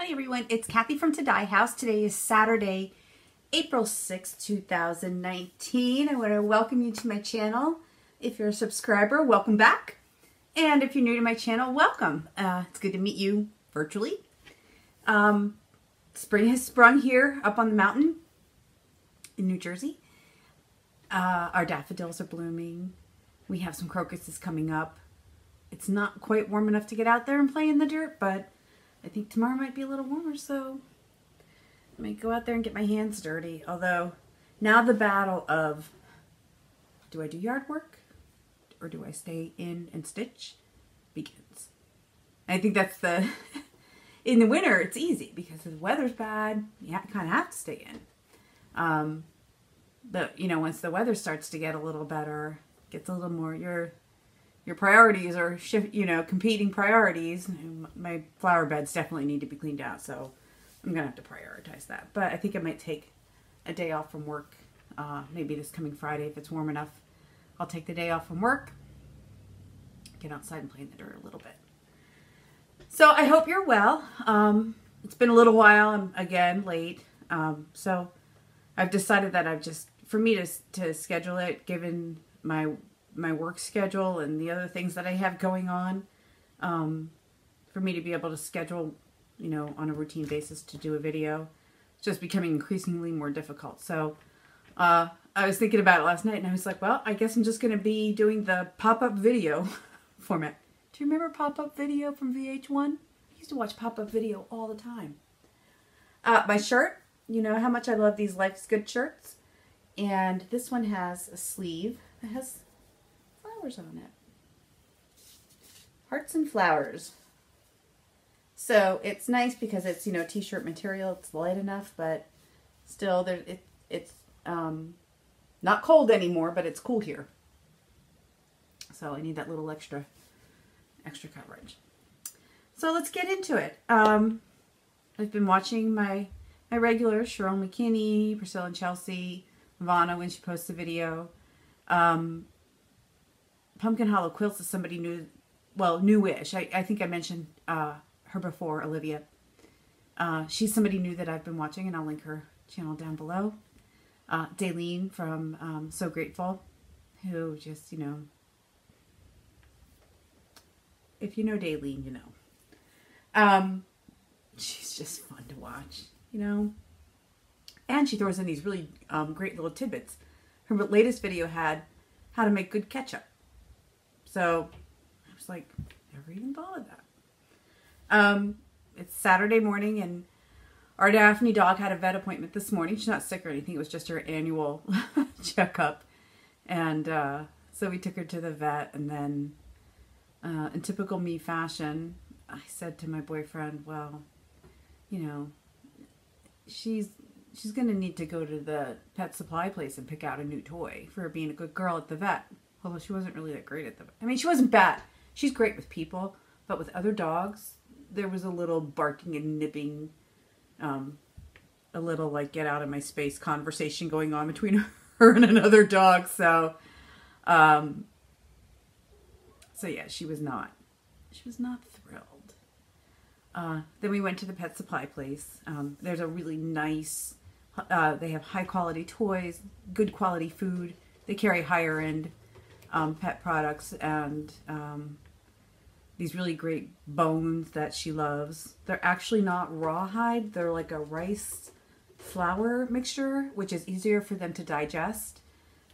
Hi everyone, it's Kathy from To Die House. Today is Saturday, April 6th, 2019. I want to welcome you to my channel. If you're a subscriber, welcome back. And if you're new to my channel, welcome. It's good to meet you virtually. Spring has sprung here up on the mountain in New Jersey. Our daffodils are blooming. We have some crocuses coming up. It's not quite warm enough to get out there and play in the dirt, but I think tomorrow might be a little warmer, so I might go out there and get my hands dirty. Although, now the battle of, do I do yard work or do I stay in and stitch begins. I think that's the, in the winter it's easy because the weather's bad, you kind of have to stay in. But, you know, once the weather starts to get a little better, gets a little more, your priorities are competing priorities. My flower beds definitely need to be cleaned out, so I'm gonna have to prioritize that. But I think I might take a day off from work, maybe this coming Friday if it's warm enough. I'll take the day off from work, get outside and play in the dirt a little bit. So I hope you're well. It's been a little while. I'm again late, so I've decided that for me to schedule it, given my work schedule and the other things that I have going on, for me to be able to schedule, you know, on a routine basis to do a video, it's just becoming increasingly more difficult. So I was thinking about it last night and I was like, well, I guess I'm just going to be doing the pop-up video format. Do you remember pop-up video from VH1? I used to watch pop-up video all the time. My shirt, you know how much I love these Life's Good shirts. And this one has a sleeve that has flowers on it. Hearts and flowers. So it's nice because it's, you know, t-shirt material. It's light enough, but still it's not cold anymore, but it's cool here. So I need that little extra coverage. So let's get into it. I've been watching my regulars, Cheryl McKinney, Priscilla and Chelsea, Vanna when she posts a video. Pumpkin Hollow Quilts is somebody new, well, newish. I think I mentioned her before, Olivia. She's somebody new that I've been watching, and I'll link her channel down below. Daleen from So Grateful, who just, you know, if you know Daleen, you know. She's just fun to watch, you know. And she throws in these really great little tidbits. Her latest video had how to make good ketchup. So I was like, never even thought of that. It's Saturday morning and our Daphne dog had a vet appointment this morning. She's not sick or anything. It was just her annual checkup. And so we took her to the vet, and then in typical me fashion, I said to my boyfriend, well, you know, she's going to need to go to the pet supply place and pick out a new toy for being a good girl at the vet. Although she wasn't really that great at the vet. I mean, she wasn't bad. She's great with people, but with other dogs, there was a little barking and nipping, a little like get out of my space conversation going on between her and another dog. So yeah, she was not thrilled. Then we went to the pet supply place. There's a really nice, they have high quality toys, good quality food. They carry higher end pet products, and these really great bones that she loves. They're actually not rawhide. They're like a rice flour mixture, which is easier for them to digest.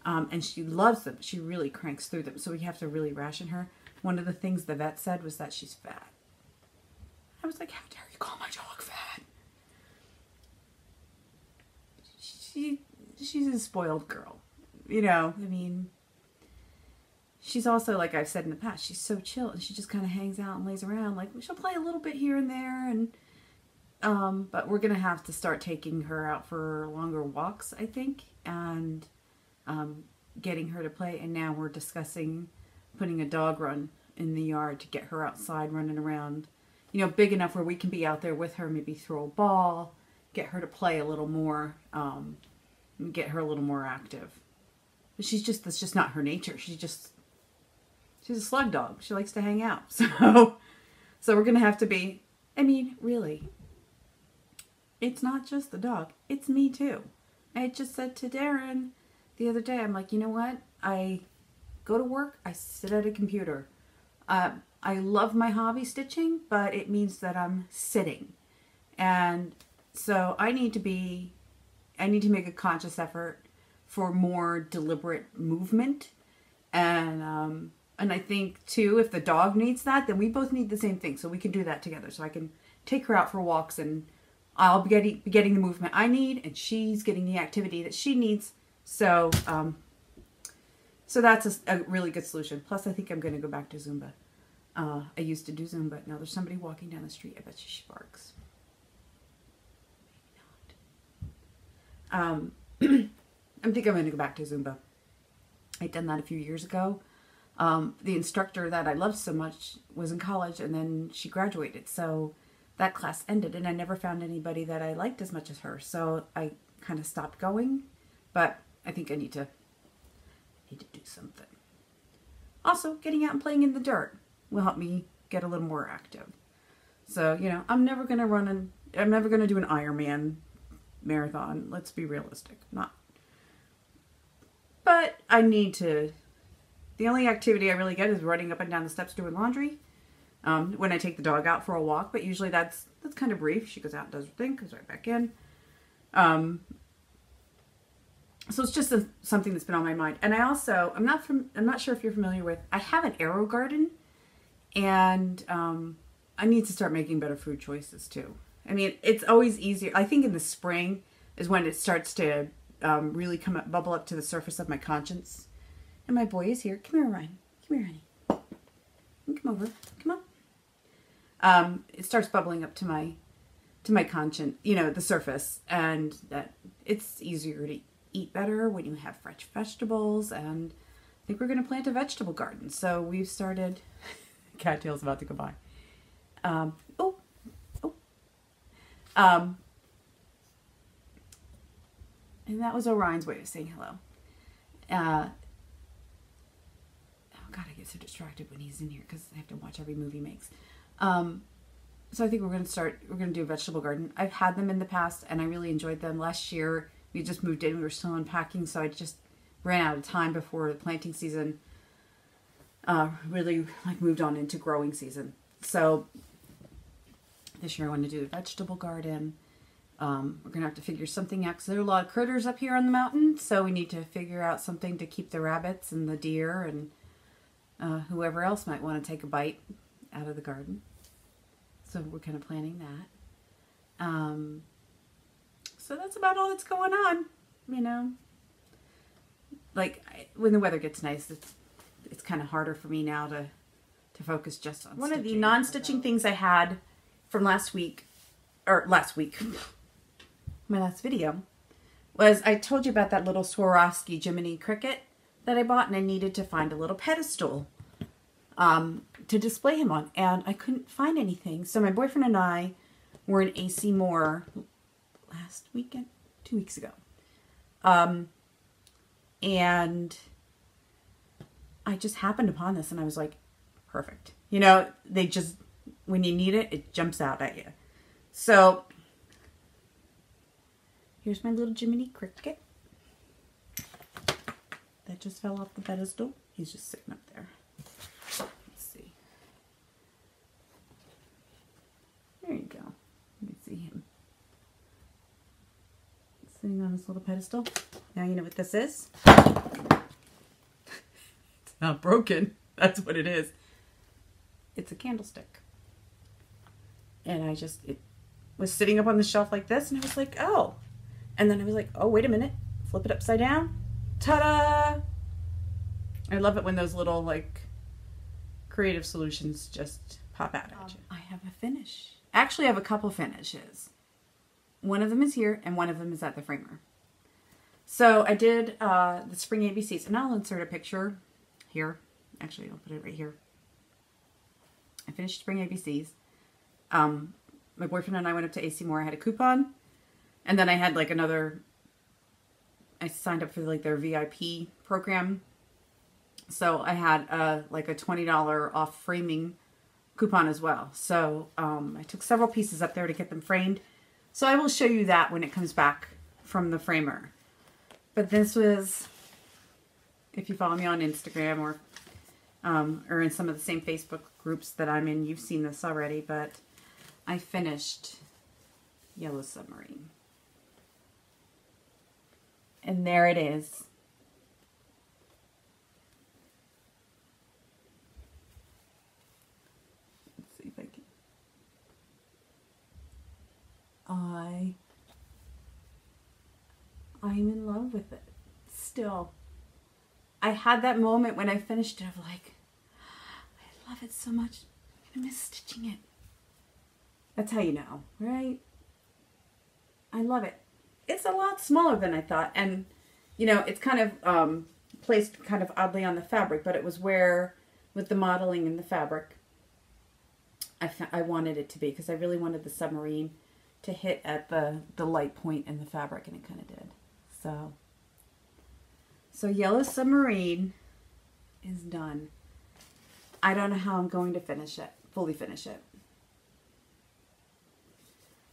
And she loves them. She really cranks through them. So we have to really ration her. One of the things the vet said was that she's fat. I was like, how dare you call my dog fat? She's a spoiled girl. You know, I mean, she's also, like I've said in the past, she's so chill and she just kind of hangs out and lays around. Like, she'll play a little bit here and there, and but we're gonna have to start taking her out for longer walks, I think, and getting her to play. And now we're discussing putting a dog run in the yard to get her outside running around, you know, big enough where we can be out there with her, maybe throw a ball, get her to play a little more, get her a little more active. But that's just not her nature. She's a slug dog. She likes to hang out. So we're going to have to be, I mean, really, it's not just the dog, it's me too. I just said to Darren the other day, I'm like, you know what? I go to work, I sit at a computer. I love my hobby stitching, but it means that I'm sitting. And so I need to make a conscious effort for more deliberate movement. And I think too, if the dog needs that, then we both need the same thing. So we can do that together. So I can take her out for walks and I'll be getting the movement I need and she's getting the activity that she needs. So, so that's a really good solution. Plus I think I'm going to go back to Zumba. I used to do Zumba. Now there's somebody walking down the street. I bet she barks. Maybe not. I think I'm going to go back to Zumba. I'd done that a few years ago. The instructor that I loved so much was in college and then she graduated. So that class ended and I never found anybody that I liked as much as her. So I kind of stopped going, but I think I need to do something. Also, getting out and playing in the dirt will help me get a little more active. So, you know, I'm never going to do an Ironman marathon. Let's be realistic. But I need to. The only activity I really get is running up and down the steps doing laundry. When I take the dog out for a walk, but usually that's kind of brief. She goes out and does her thing, comes right back in. So it's just something that's been on my mind. And I also, I'm not sure if you're familiar with, I have an arrow garden, and I need to start making better food choices too. I mean, it's always easier. I think in the spring is when it starts to really bubble up to the surface of my conscience. And my boy is here. Come here, Ryan. Come here, honey. Come over. Come on. It starts bubbling up to my conscience, you know, the surface, and that it's easier to eat better when you have fresh vegetables. And I think we're going to plant a vegetable garden. So we've started. Cattail's about to go by. And that was Orion's way of saying hello. Oh God, I get so distracted when he's in here because I have to watch every move he makes. So I think we're going to do a vegetable garden. I've had them in the past and I really enjoyed them. Last year we just moved in, we were still unpacking, so I just ran out of time before the planting season really moved on into growing season. So this year I want to do a vegetable garden. We're going to have to figure something out because there are a lot of critters up here on the mountain, so we need to figure out something to keep the rabbits and the deer and whoever else might want to take a bite out of the garden. So we're kind of planning that. So that's about all that's going on, you know. Like, when the weather gets nice, it's kind of harder for me now to focus just on one of the non-stitching things I had from my last video, was I told you about that little Swarovski Jiminy cricket that I bought, and I needed to find a little pedestal to display him on, and I couldn't find anything. So my boyfriend and I were in AC Moore last weekend, 2 weeks ago. And I just happened upon this and I was like, perfect. You know, they just, when you need it, it jumps out at you. So here's my little Jiminy cricket that just fell off the pedestal. He's just sitting up there. Let's see. There you go. You can see him sitting on this little pedestal. Now you know what this is. It's not broken. That's what it is. It's a candlestick. And it was sitting up on the shelf like this, and I was like, oh. And then I was like, oh, wait a minute. Flip it upside down. Ta-da! I love it when those little, creative solutions just pop out at you. I have a finish. Actually, I have a couple finishes. One of them is here, and one of them is at the framer. So I did the spring ABCs, and I'll insert a picture here. Actually, I'll put it right here. I finished spring ABCs. My boyfriend and I went up to AC Moore. I had a coupon, and then I had I signed up for their VIP program. So I had a $20 off framing coupon as well. So I took several pieces up there to get them framed. So I will show you that when it comes back from the framer. But this was, if you follow me on Instagram or in some of the same Facebook groups that I'm in, you've seen this already, but I finished Yellow Submarine. And there it is. Let's see if I can. I'm in love with it still. I had that moment when I finished it of like, I love it so much. I'm gonna miss stitching it. That's how you know, right? I love it. It's a lot smaller than I thought, and you know, it's kind of placed kind of oddly on the fabric, but it was where, with the modeling in the fabric, I wanted it to be, because I really wanted the submarine to hit at the light point in the fabric, and it kind of did. So Yellow Submarine is done. I don't know how I'm going to finish it, fully finish it.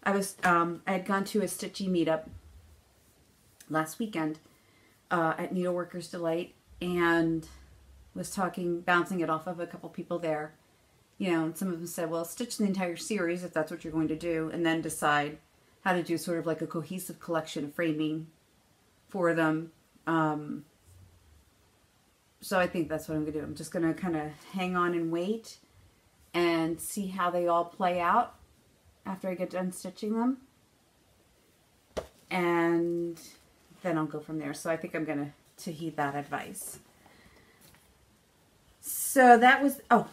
I had gone to a stitchy meetup last weekend at Needleworkers Delight, and was bouncing it off of a couple people there. You know, and some of them said, well, stitch the entire series if that's what you're going to do, and then decide how to do sort of like a cohesive collection of framing for them. So I think that's what I'm going to do. I'm just going to kind of hang on and wait and see how they all play out after I get done stitching them. And then I'll go from there. So I think I'm going to heed that advice. So that was, oh,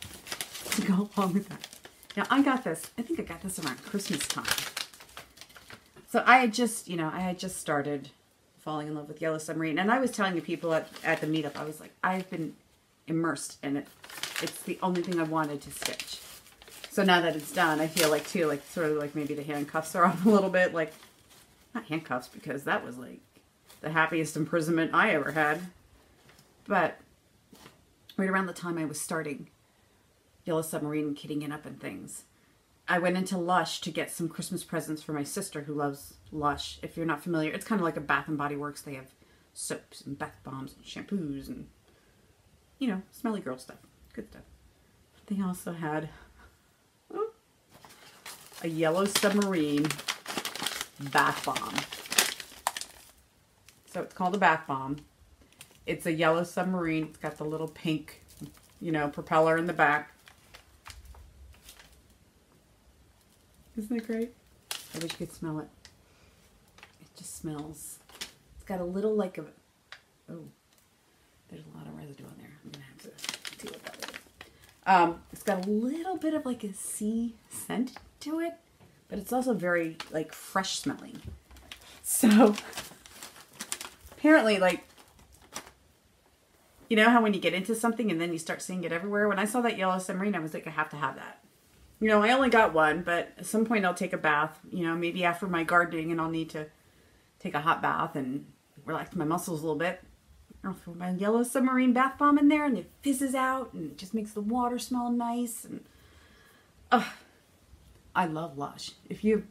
to go along with that. Now I got this, I think I got this around Christmas time. So I had just, you know, I had just started falling in love with Yellow Submarine. And I was telling the people at the meetup, I was like, I've been immersed in it. It's the only thing I wanted to stitch. So now that it's done, I feel like too, like sort of like maybe the handcuffs are off a little bit. Like, not handcuffs, because that was like the happiest imprisonment I ever had. But right around the time I was starting Yellow Submarine and kitting it up and things, I went into Lush to get some Christmas presents for my sister who loves Lush. If you're not familiar, it's kind of like a Bath and Body Works. They have soaps and bath bombs and shampoos and, you know, smelly girl stuff. Good stuff. They also had a Yellow Submarine bath bomb. So it's called a bath bomb. It's a Yellow Submarine. It's got the little pink, you know, propeller in the back. Isn't it great? I wish you could smell it. It just smells. It's got a little like a, oh, there's a lot of residue on there. I'm going to have to deal with that later. It's got a little bit of like a sea scent to it, but it's also very like fresh smelling. So apparently, like, you know how when you get into something and then you start seeing it everywhere? When I saw that Yellow Submarine, I was like, I have to have that. You know, I only got one, but at some point I'll take a bath, you know, maybe after my gardening, and I'll need to take a hot bath and relax my muscles a little bit. I'll throw my Yellow Submarine bath bomb in there, and it fizzes out, and it just makes the water smell nice. And I love Lush. If you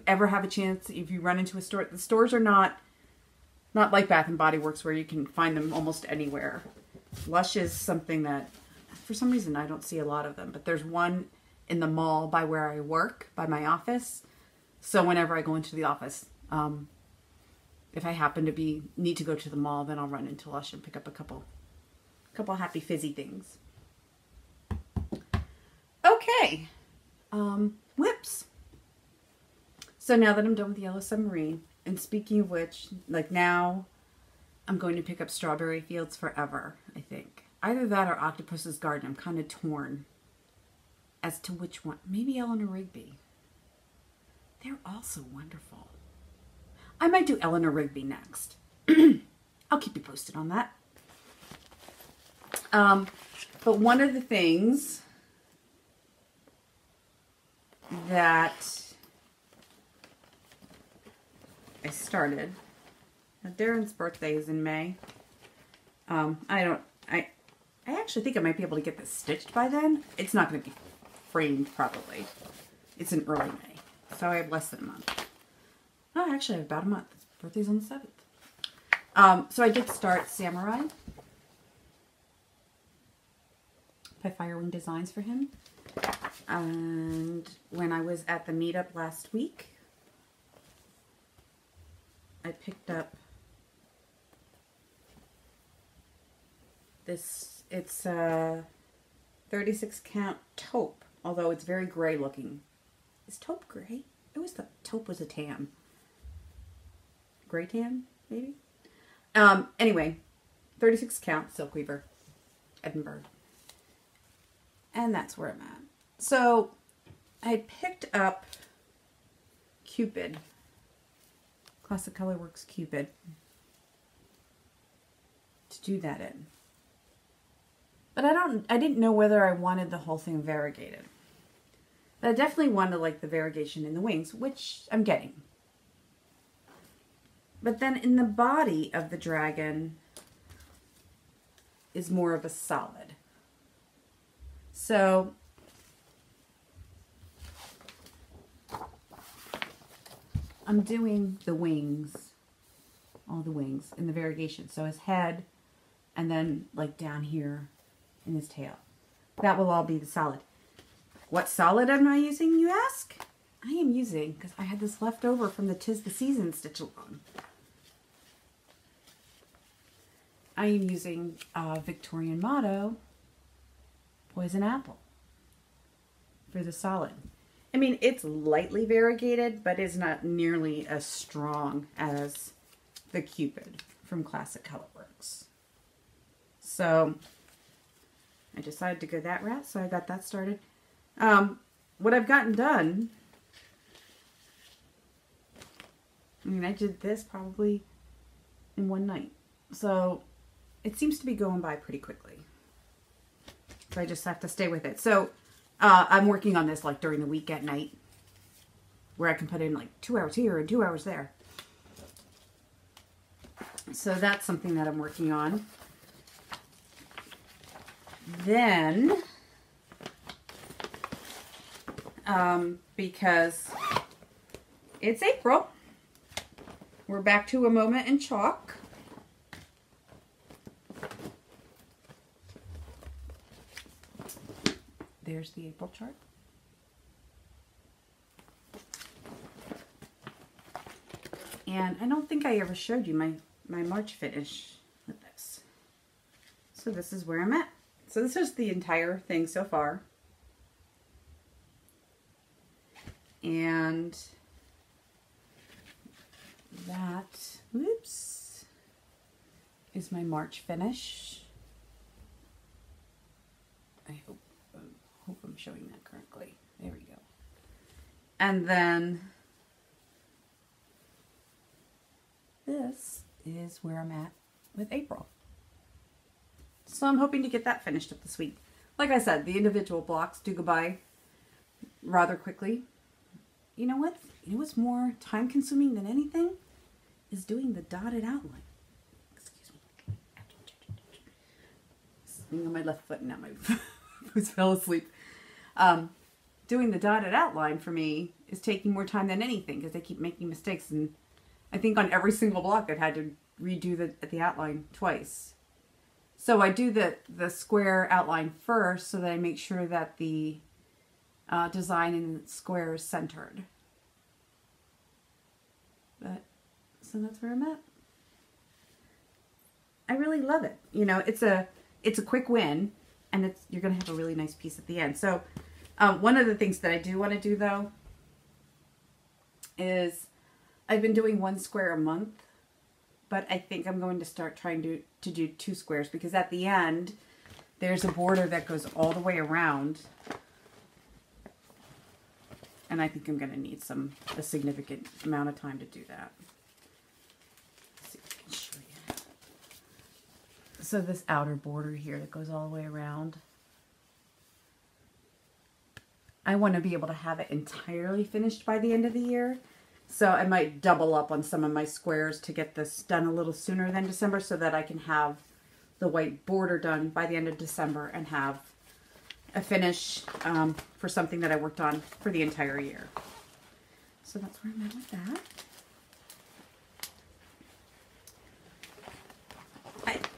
ever have a chance, if you run into a store, the stores are not like Bath and Body Works where you can find them almost anywhere. Lush is something that, for some reason, I don't see a lot of them, but there's one in the mall by where I work, by my office. So whenever I go into the office, if I happen to need to go to the mall, then I'll run into Lush and pick up a couple happy fizzy things. Okay, whips. So now that I'm done with the Yellow Submarine, and speaking of which, like now, I'm going to pick up Strawberry Fields Forever, I think. Either that or Octopus's Garden. I'm kind of torn as to which one. Maybe Eleanor Rigby. They're also wonderful. I might do Eleanor Rigby next. I'll keep you posted on that. But one of the things that I started, now Darren's birthday is in May. I actually think I might be able to get this stitched by then. It's not going to be framed, probably. It's in early May, so I have less than a month. actually, I have about a month. His birthday's on the 7th. So I did start Samurai by Firewing Designs for him. And when I was at the meetup last week, I picked up this, it's a 36 count taupe, although it's very gray looking. Is taupe gray? I always thought taupe was a tan. Gray tan, maybe? Anyway, 36 count silk weaver, Edinburgh. And that's where I'm at. So I picked up Cupid, Classic Colorworks Cupid, to do that in. But I didn't know whether I wanted the whole thing variegated. But I definitely wanted like the variegation in the wings, which I'm getting. But then in the body of the dragon is more of a solid. So I'm doing the wings, all the wings in the variegation. So his head and then like down here in his tail. That will all be the solid. What solid am I using, you ask? I am using, because I had this left over from the 'Tis the Season stitch along. I am using Victorian Motto Poison Apple for the solid. I mean, it's lightly variegated, but it's not nearly as strong as the Cupid from Classic Colorworks. So I decided to go that route, so I got that started. What I've gotten done, I mean, I did this probably in one night. So it seems to be going by pretty quickly. So I just have to stay with it. So I'm working on this like during the week at night, where I can put in like 2 hours here and 2 hours there. So that's something that I'm working on. Then, because it's April, we're back to A Moment in Chalk. There's the April chart. And I don't think I ever showed you my March finish with this. So this is where I'm at. So this is the entire thing so far. And that, whoops, is my March finish. I hope I'm showing that correctly. There we go. And then this is where I'm at with April. So I'm hoping to get that finished up this week. Like I said, the individual blocks do go by rather quickly. You know what? You know what's more time consuming than anything? Is doing the dotted outline. Excuse me. Swing on my left foot and now my foot fell asleep. Doing the dotted outline for me is taking more time than anything because I keep making mistakes, and I think on every single block I've had to redo the outline twice. So I do the square outline first so that I make sure that the design in the square is centered. But, so that's where I'm at. I really love it. You know, it's a quick win, and you're going to have a really nice piece at the end. So one of the things that I do want to do though is I've been doing 1 square a month, but I think I'm going to start trying to do 2 squares, because at the end there's a border that goes all the way around, and I think I'm going to need a significant amount of time to do that. Let's see if I can show you. So this outer border here that goes all the way around, I want to be able to have it entirely finished by the end of the year. So I might double up on some of my squares to get this done a little sooner than December, so that I can have the white border done by the end of December and have a finish for something that I worked on for the entire year. So that's where I'm at with that.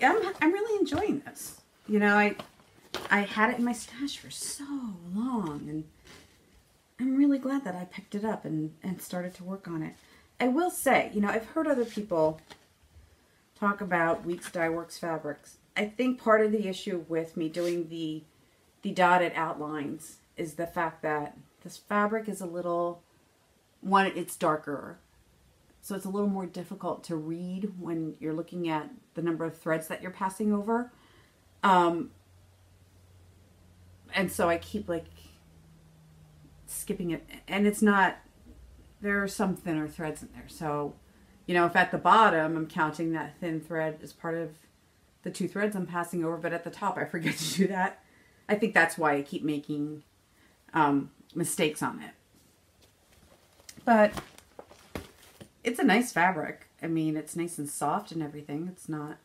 I'm really enjoying this. You know, I had it in my stash for so long, and I'm really glad that I picked it up and started to work on it. I will say, you know, I've heard other people talk about Weeks Dye Works fabrics. I think part of the issue with me doing the dotted outlines is the fact that this fabric is a little, one, it's darker. So it's a little more difficult to read when you're looking at the number of threads that you're passing over. And so I keep like skipping it. And it's not, there are some thinner threads in there. So, you know, if at the bottom I'm counting that thin thread as part of the 2 threads I'm passing over, but at the top I forget to do that. I think that's why I keep making mistakes on it. But it's a nice fabric. I mean, it's nice and soft and everything. It's not,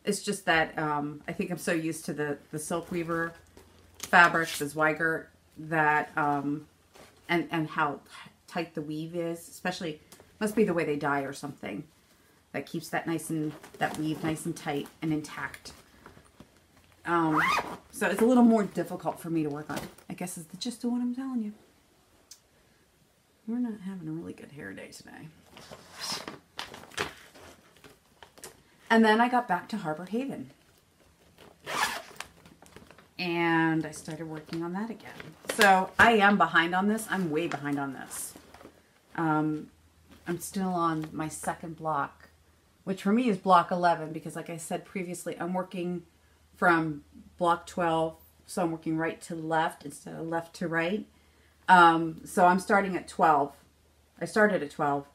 it's just that I think I'm so used to the Silk Weaver fabrics, the Zweigart, that, and how tight the weave is, especially, must be the way they dye or something, that keeps that nice and, that weave nice and tight and intact. So it's a little more difficult for me to work on, I guess is the gist of what I'm telling you. We're not having a really good hair day today. And then I got back to Harbor Haven. And I started working on that again. So I am behind on this. I'm way behind on this. I'm still on my second block, which for me is block 11, because like I said previously, I'm working from block 12. So I'm working right to left instead of left to right. So I'm starting at 12. I started at 12.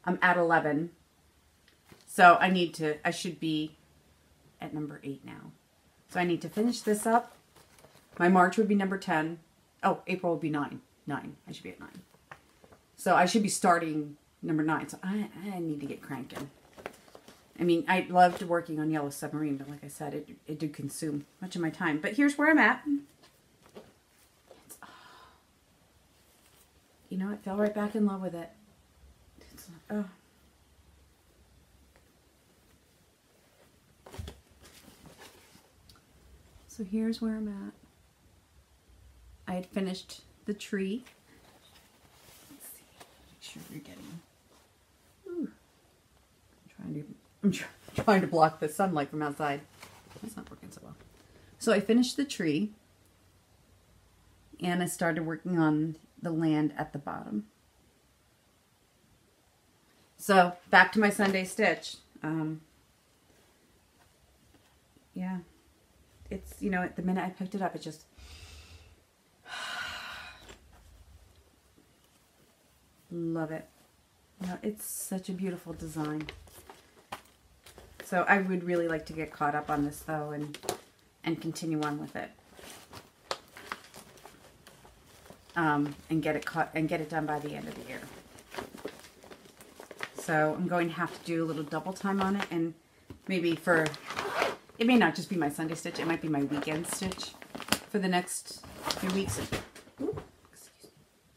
I'm at 11. So I should be at number 8 now. So I need to finish this up. My March would be number 10. Oh, April would be 9. 9. I should be at 9. So I should be starting number 9. So I need to get cranking. I mean, I loved working on Yellow Submarine, but like I said, it did consume much of my time. But here's where I'm at. You know, I fell right back in love with it. It's, oh. So here's where I'm at. I had finished the tree. Let's see, make sure you're getting. Ooh. I'm trying to block the sunlight from outside. That's not working so well. So I finished the tree, and I started working on the land at the bottom. So back to my Sunday stitch. Yeah, it's, you know, the minute I picked it up, it just love it. You know, it's such a beautiful design. So I would really like to get caught up on this though, and continue on with it. And get it done by the end of the year. So I'm going to have to do a little double time on it, and maybe it may not just be my Sunday stitch, it might be my weekend stitch for the next few weeks. Ooh, excuse me.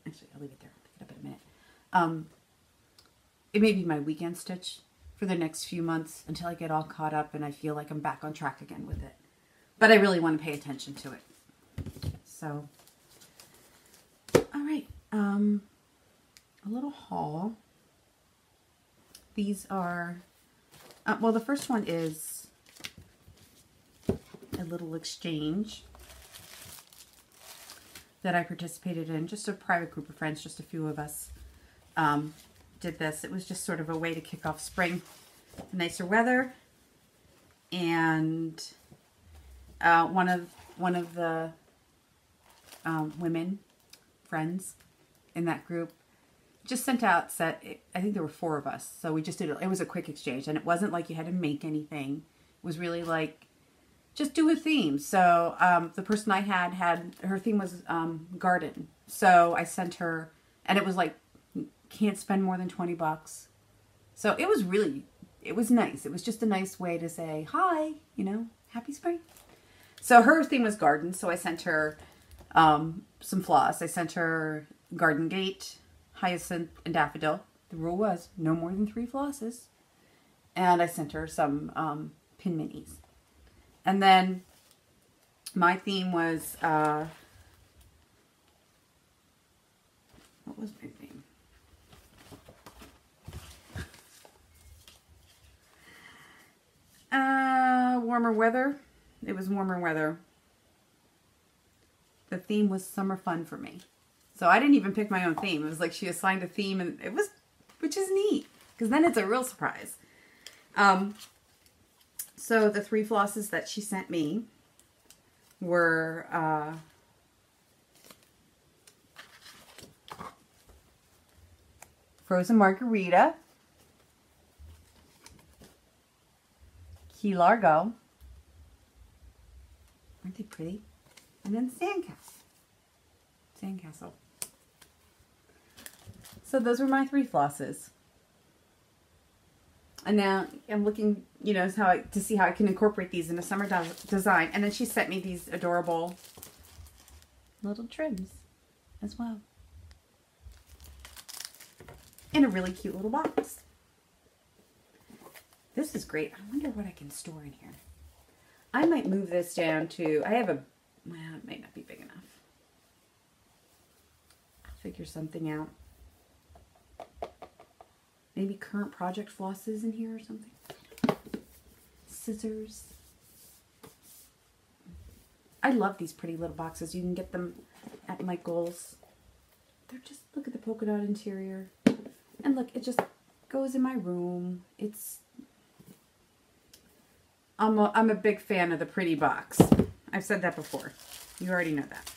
Actually, I'll leave it there. I'll pick it up in a minute. It may be my weekend stitch for the next few months until I get all caught up and I feel like I'm back on track again with it. But I really want to pay attention to it. So, all right, a little haul. These are, well, the first one is a little exchange that I participated in, just a private group of friends, just a few of us did this. It was just sort of a way to kick off spring, nicer weather, and one of the women friends in that group just sent out I think there were 4 of us, so we just did it was a quick exchange, and it wasn't like you had to make anything. It was really like just do a theme. So the person I had her theme was garden, so I sent her, and it was like can't spend more than $20. So it was nice. It was just a nice way to say hi, you know, happy spring. So her theme was garden, so I sent her some floss. I sent her garden gate, hyacinth, and daffodil. The rule was no more than 3 flosses. And I sent her some pin minis. And then my theme was, what was my theme? Warmer weather. It was warmer weather. The theme was summer fun for me. So I didn't even pick my own theme. It was like she assigned a theme, and it was, which is neat, because then it's a real surprise. So the 3 flosses that she sent me were Frozen Margarita, Key Largo, aren't they pretty? And then Sandcastle. So those were my 3 flosses. And now I'm looking, you know, to see how I can incorporate these in a summer design. And then she sent me these adorable little trims as well. In a really cute little box. This is great. I wonder what I can store in here. I might move this down to, I have a, well, it might not be big enough. I'll figure something out. Maybe current project flosses in here or something. Scissors. I love these pretty little boxes. You can get them at Michael's. They're just, look at the polka dot interior. And look, it just goes in my room. I'm a big fan of the pretty box. I've said that before. You already know that.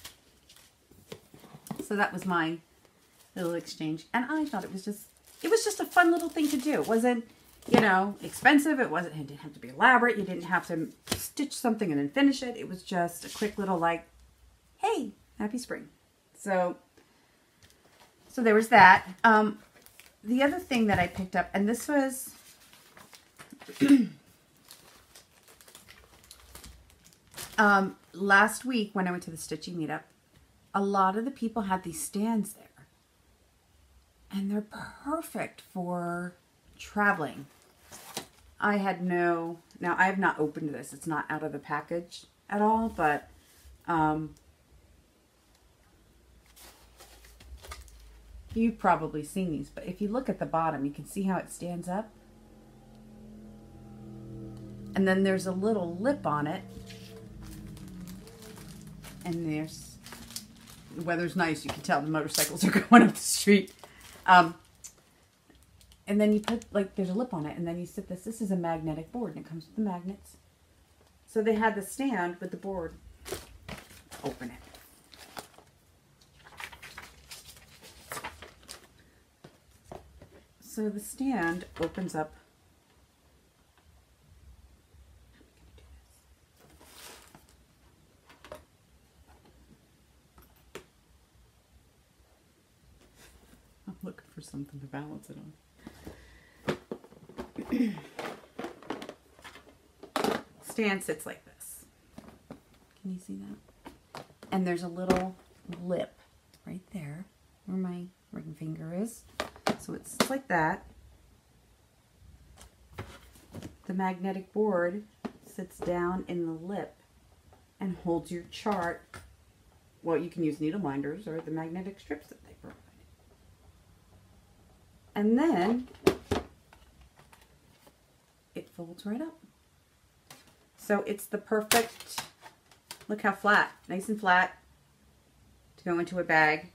So that was my little exchange. And I thought it was just a fun little thing to do. It wasn't, you know, expensive. It didn't have to be elaborate. You didn't have to stitch something and then finish it. It was just a quick little like, hey, happy spring. So there was that. The other thing that I picked up, and this was last week when I went to the stitching meetup, a lot of the people had these stands there. And they're perfect for traveling. I had now I have not opened this. It's not out of the package at all, but you've probably seen these. But if you look at the bottom, you can see how it stands up. And then there's a little lip on it. And the weather's nice. You can tell the motorcycles are going up the street. And then you put, like, there's a lip on it, and then you sit this. This is a magnetic board, and it comes with the magnets. So they had the stand with the board. Open it. So the stand opens up. I'm looking for something to balance it on. Stand sits like this. Can you see that? And there's a little lip right there where my ring finger is. So it's like that. The magnetic board sits down in the lip and holds your chart. Well, you can use needle minders or the magnetic strips that they provide. And then it folds right up. So it's the perfect, look how flat, nice and flat to go into a bag.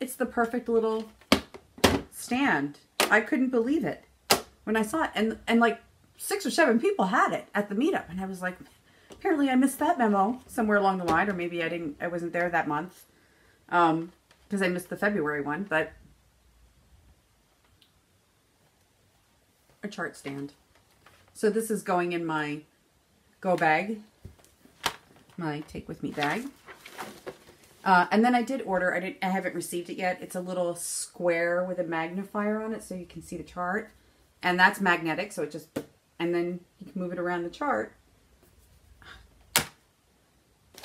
It's the perfect little stand. I couldn't believe it when I saw it. And like 6 or 7 people had it at the meetup. And I was like, apparently I missed that memo somewhere along the line, or maybe I wasn't there that month. Because I missed the February one, but a chart stand. So this is going in my go bag, my take with me bag. And then I did order, I haven't received it yet. It's a little square with a magnifier on it so you can see the chart. And that's magnetic, so it just, and then you can move it around the chart.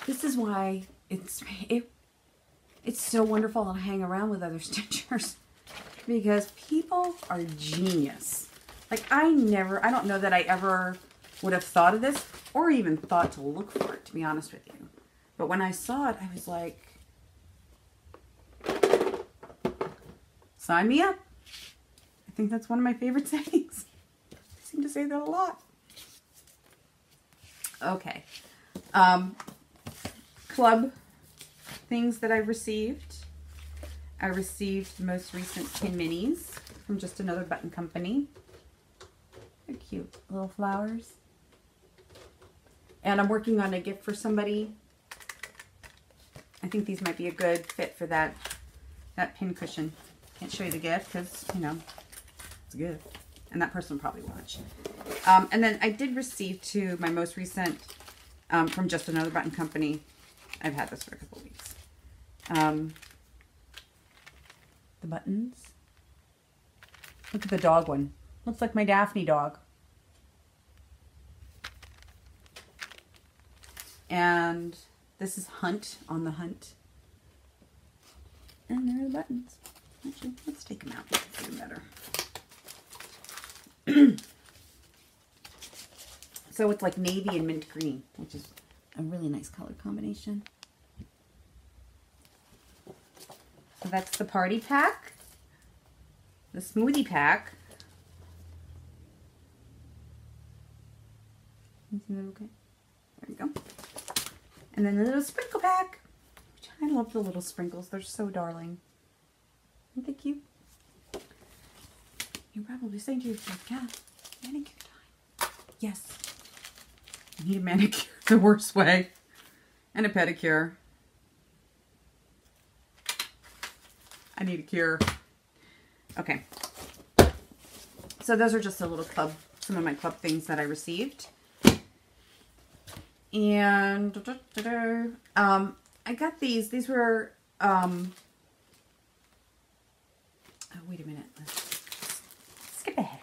This is why it's so wonderful to hang around with other stitchers, because people are genius. Like I don't know that I ever would have thought of this or even thought to look for it, to be honest with you. But when I saw it, I was like, sign me up. I think that's one of my favorite sayings. I seem to say that a lot. Okay. Club things that I've received. I received the most recent pin minis from Just Another Button Company. They're cute little flowers. And I'm working on a gift for somebody. I think these might be a good fit for that pin cushion. Can't show you the gift because, you know, it's a gift. And that person will probably watch. And then I did receive too my most recent from Just Another Button Company. I've had this for a couple of weeks. The buttons. Look at the dog one. Looks like my Daphne dog. And this is Hunt, on the Hunt. And there are the buttons. Actually, let's take them out. See them better. So it's like navy and mint green, which is a really nice color combination. So that's the party pack. The smoothie pack. You see that okay? There we go. And then the little sprinkle pack. Which I love the little sprinkles. They're so darling. Aren't they cute? You're probably saying to yourself, yeah, manicure time. Yes. I need a manicure the worst way. And a pedicure. I need a cure. Okay. So those are just a little club, some of my club things that I received. And I got these. These were oh, wait a minute. Let's skip ahead.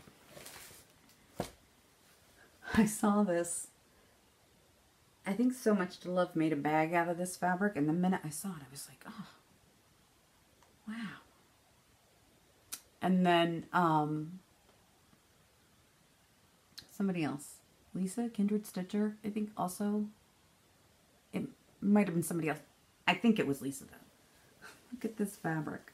I saw this. I think So Much to Love made a bag out of this fabric, and the minute I saw it, I was like, oh, wow. And then somebody else, Lisa, Kindred Stitcher, I think also, it might have been somebody else. I think it was Lisa though. Look at this fabric.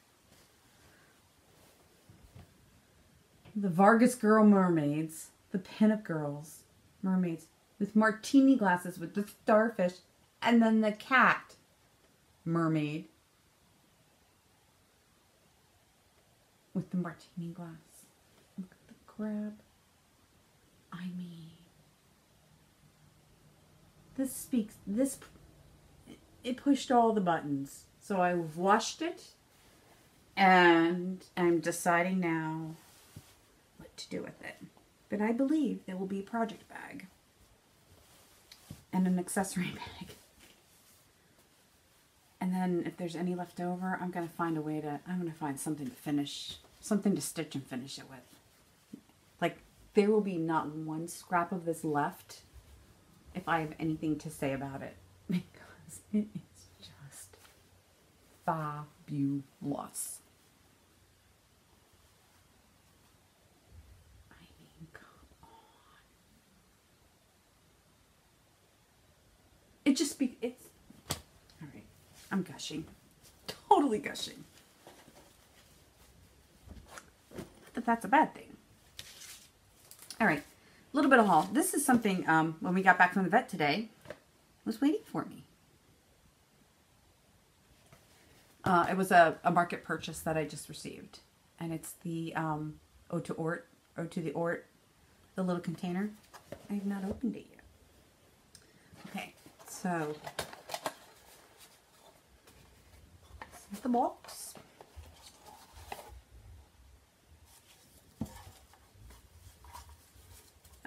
The Vargas Girl Mermaids, the Pinup Girls Mermaids with martini glasses with the starfish, and then the cat mermaid with the martini glass. Look at the crab. I mean, it pushed all the buttons. So I've washed it and I'm deciding now what to do with it. But I believe there will be a project bag and an accessory bag. And then if there's any left over, I'm going to find a way to, I'm going to find something to finish, something to stitch and finish it with. Like, there will be not one scrap of this left if I have anything to say about it. Because it is just fabulous. I mean, come on. It just be, it's, all right, I'm gushing. Totally gushing. But that's a bad thing. All right, a little bit of haul. This is something, when we got back from the vet today, was waiting for me. It was a market purchase that I just received. And it's the Ode to the Ort, the little container. I have not opened it yet. Okay, so, this is the box.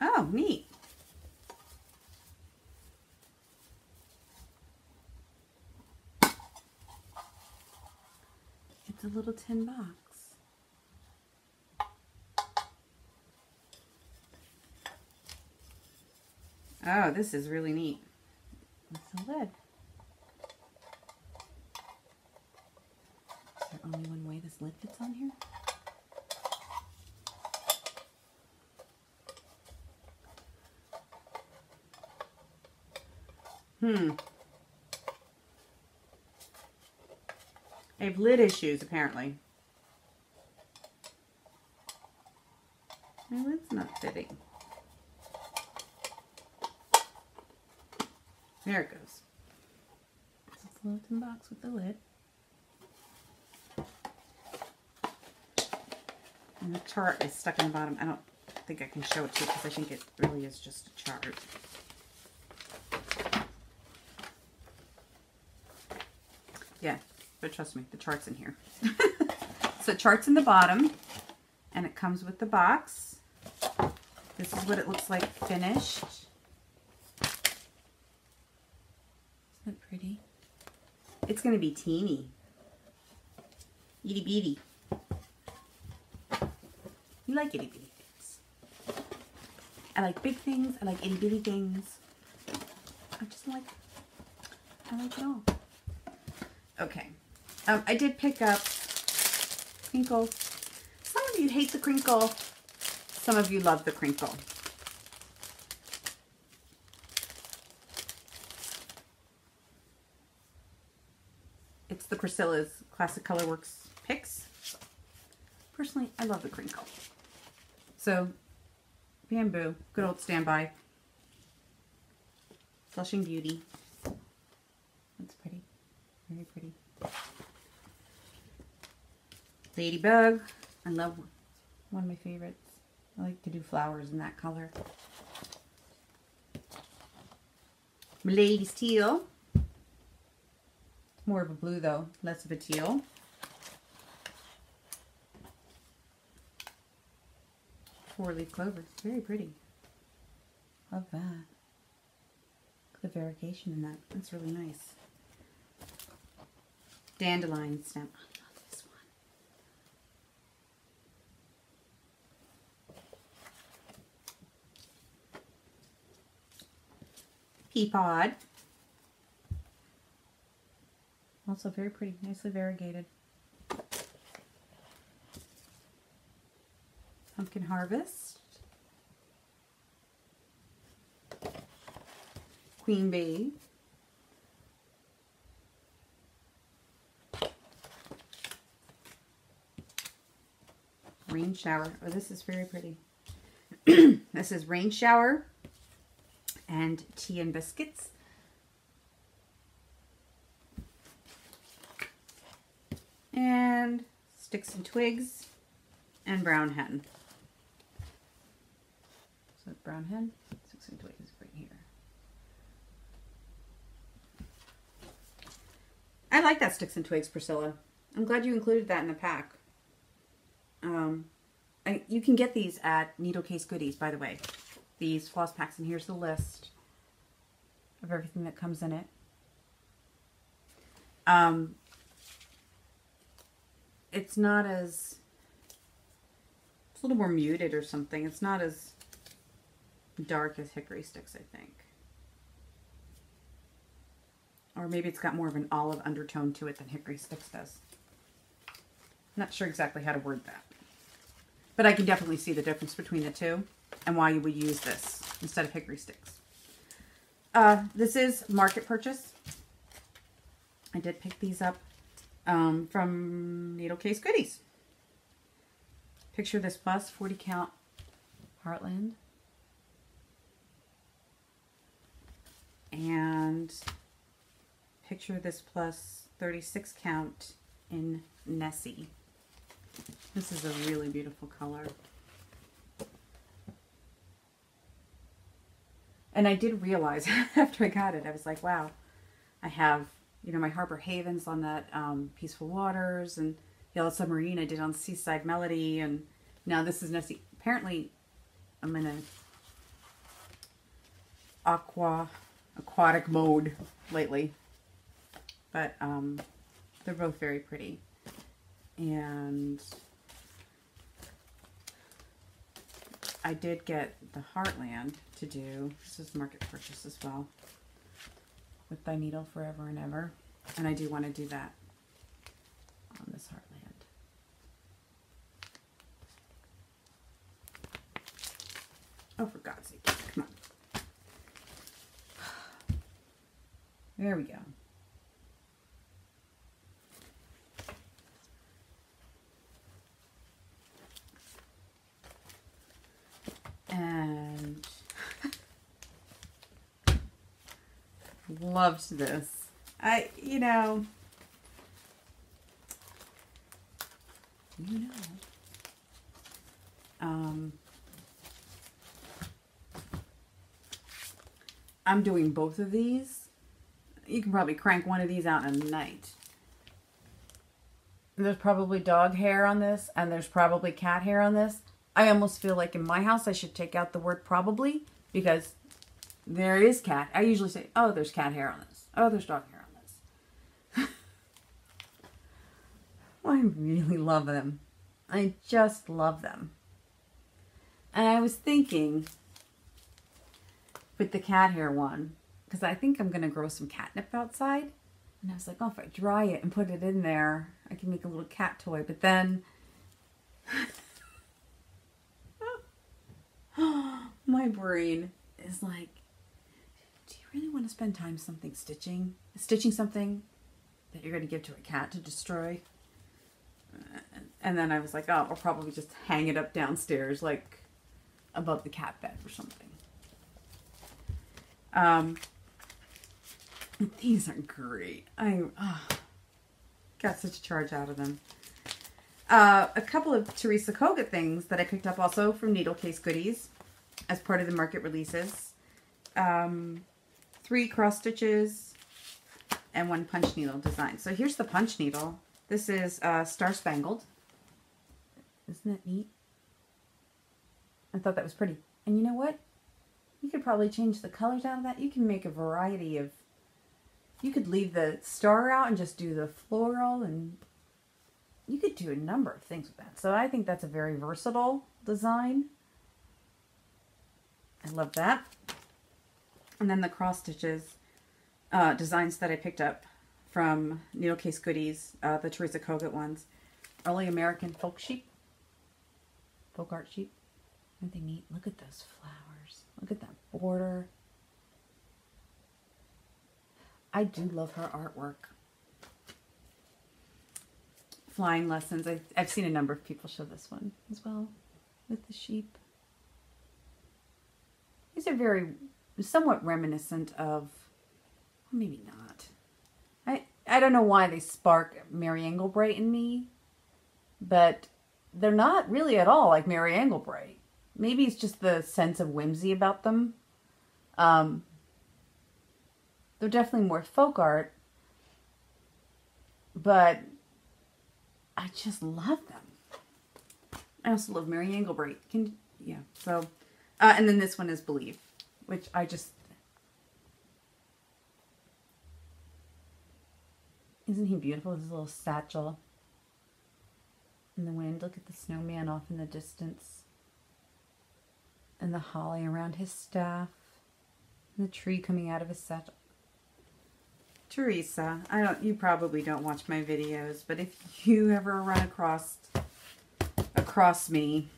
Oh, neat. It's a little tin box. Oh, this is really neat. It's a lid. Is there only one way this lid fits on here? I have lid issues, apparently. My lid's not fitting. There it goes. It's a little tin box with the lid. And the chart is stuck in the bottom. I don't think I can show it to you because I think it really is just a chart. Yeah, but trust me, the chart's in here. So chart's in the bottom, and it comes with the box. This is what it looks like finished. Isn't it pretty? It's going to be teeny. Itty bitty. You like itty bitty things. I like big things. I like itty bitty things. I like it all. Okay. I did pick up crinkle. Some of you hate the crinkle. Some of you love the crinkle. It's the Priscilla's Classic Colorworks picks. Personally, I love the crinkle. So, bamboo, good old standby. Flushing Beauty. That's pretty. Very pretty. Ladybug. I love one of my favorites. I like to do flowers in that color. Milady's Teal. More of a blue though, less of a teal. Four-leaf clover. Very pretty. Love that. The variegation in that. That's really nice. Dandelion stem. I love this one. Pea pod. Also very pretty. Nicely variegated. Pumpkin Harvest. Queen Bee. Rain Shower. Oh, this is very pretty. This is Rain Shower and Tea and Biscuits. And Sticks and Twigs and Brown Hen. So Brown Hen, Sticks and Twigs right here. I like that Sticks and Twigs, Priscilla. I'm glad you included that in the pack. You can get these at Needle Case Goodies, by the way. These floss packs, and here's the list of everything that comes in it. It's not as, it's a little more muted or something. It's not as dark as Hickory Sticks, I think. Or maybe it's got more of an olive undertone to it than Hickory Sticks does. Not sure exactly how to word that. But I can definitely see the difference between the two and why you would use this instead of Hickory Sticks. This is market purchase. I did pick these up from Needle Case Goodies. Picture this plus 40 count Heartland. And picture this plus 36 count in Nessie. This is a really beautiful color. And I did realize after I got it, I was like, wow, I have, you know, my Harbor Havens on that Peaceful Waters, and Yellow Submarine I did on Seaside Melody, and now this is Nessie. Apparently, I'm in a aquatic mode lately. But they're both very pretty. And I did get the Heartland to do. This is market purchase as well. With Thy Needle Forever and Ever. And I do want to do that on this Heartland. Oh, for God's sake. Come on. There we go. And loved this. You know, I'm doing both of these. You can probably crank one of these out in a night. There's probably dog hair on this, and there's probably cat hair on this. I almost feel like in my house I should take out the word probably, because there is cat. I usually say, oh, there's cat hair on this. Oh, there's dog hair on this. I really love them. I just love them. And I was thinking with the cat hair one, because I think I'm going to grow some catnip outside. And I was like, oh, if I dry it and put it in there, I can make a little cat toy. But then my brain is like, do you really want to spend time stitching something that you're going to give to a cat to destroy? And then I was like, oh, I'll probably just hang it up downstairs, like above the cat bed or something. These are great. I got such a charge out of them. A couple of Teresa Kogut things that I picked up also from Needle Case Goodies as part of the market releases. 3 cross stitches and 1 punch needle design. So here's the punch needle. This is Star Spangled. Isn't that neat? I thought that was pretty. And you know what? You could probably change the colors out of that. You can make a variety of... You could leave the star out and just do the floral, and you could do a number of things with that. So I think that's a very versatile design. I love that. And then the cross stitches designs that I picked up from Needle Case Goodies, the Teresa Kogut ones. Early American folk art sheep. Aren't they neat? Look at those flowers. Look at that border. I do love her artwork. Flying Lessons. I've seen a number of people show this one as well with the sheep. These are very, somewhat reminiscent of, well, maybe not. I don't know why they spark Mary Engelbreit in me, but they're not really at all like Mary Engelbreit. Maybe it's just the sense of whimsy about them. They're definitely more folk art, but I just love them. I also love Mary Engelbreit. Yeah, so, and then this one is Believe, which I just, isn't he beautiful? His little satchel in the wind. Look at the snowman off in the distance. And the holly around his staff. And the tree coming out of his satchel. Teresa, you probably don't watch my videos, but if you ever run across me,